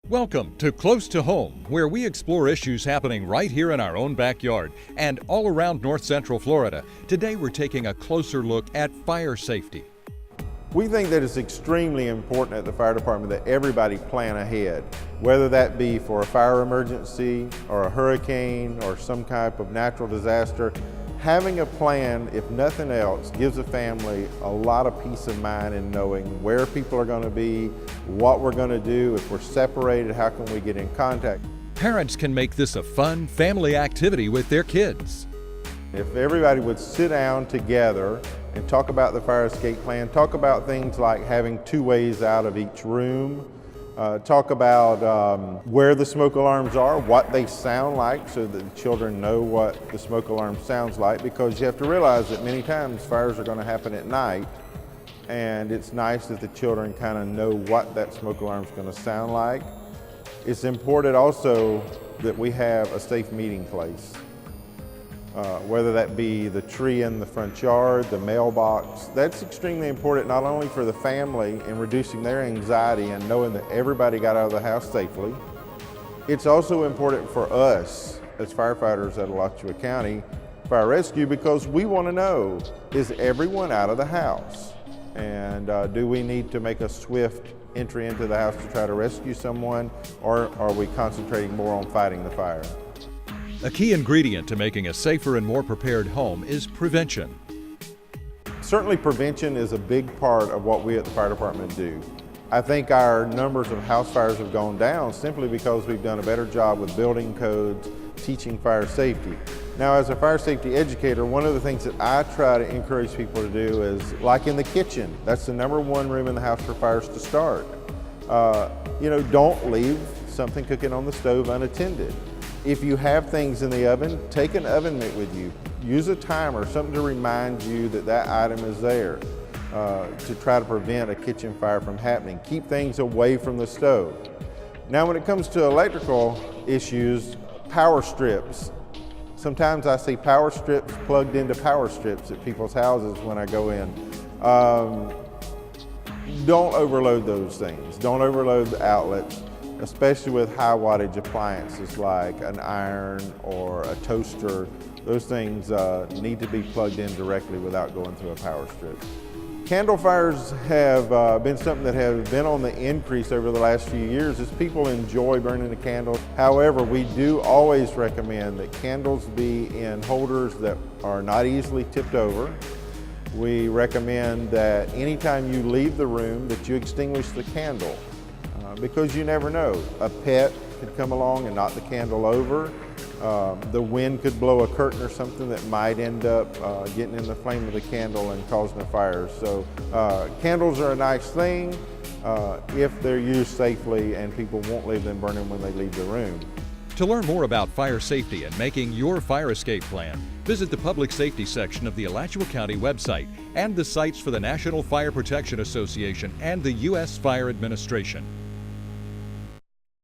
Welcome to Close to Home, where we explore issues happening right here in our own backyard and all around North Central Florida. Today we're taking a closer look at fire safety. We think that it's extremely important at the fire department that everybody plan ahead, whether that be for a fire emergency or a hurricane or some type of natural disaster. Having a plan, if nothing else, gives a family a lot of peace of mind in knowing where people are going to be, what we're going to do. If we're separated, how can we get in contact? Parents can make this a fun family activity with their kids. If everybody would sit down together and talk about the fire escape plan, talk about things like having 2 ways out of each room, talk about where the smoke alarms are, what they sound like so that the children know what the smoke alarm sounds like, because you have to realize that many times fires are going to happen at night, and it's nice that the children kind of know what that smoke alarm is going to sound like. It's important also that we have a safe meeting place. Whether that be the tree in the front yard, the mailbox. That's extremely important not only for the family in reducing their anxiety and knowing that everybody got out of the house safely. It's also important for us as firefighters at Alachua County Fire Rescue, because we want to know, is everyone out of the house? And do we need to make a swift entry into the house to try to rescue someone, or are we concentrating more on fighting the fire? A key ingredient to making a safer and more prepared home is prevention. Certainly prevention is a big part of what we at the fire department do. I think our numbers of house fires have gone down simply because we've done a better job with building codes, teaching fire safety. Now, as a fire safety educator, one of the things that I try to encourage people to do is, like in the kitchen, that's the #1 room in the house for fires to start. Don't leave something cooking on the stove unattended. If you have things in the oven, take an oven mitt with you. Use a timer, something to remind you that that item is there to try to prevent a kitchen fire from happening. Keep things away from the stove. Now, when it comes to electrical issues, power strips. Sometimes I see power strips plugged into power strips at people's houses when I go in. Don't overload those things. Don't overload the outlets, especially with high wattage appliances like an iron or a toaster. Those things need to be plugged in directly without going through a power strip. Candle fires have been something that have been on the increase over the last few years as people enjoy burning a candle. However, we do always recommend that candles be in holders that are not easily tipped over. We recommend that anytime you leave the room that you extinguish the candle. Because you never know. A pet could come along and knock the candle over. The wind could blow a curtain or something that might end up getting in the flame of the candle and causing a fire. So candles are a nice thing if they're used safely, and people won't leave them burning when they leave the room. To learn more about fire safety and making your fire escape plan, visit the Public Safety section of the Alachua County website and the sites for the National Fire Protection Association and the U.S. Fire Administration.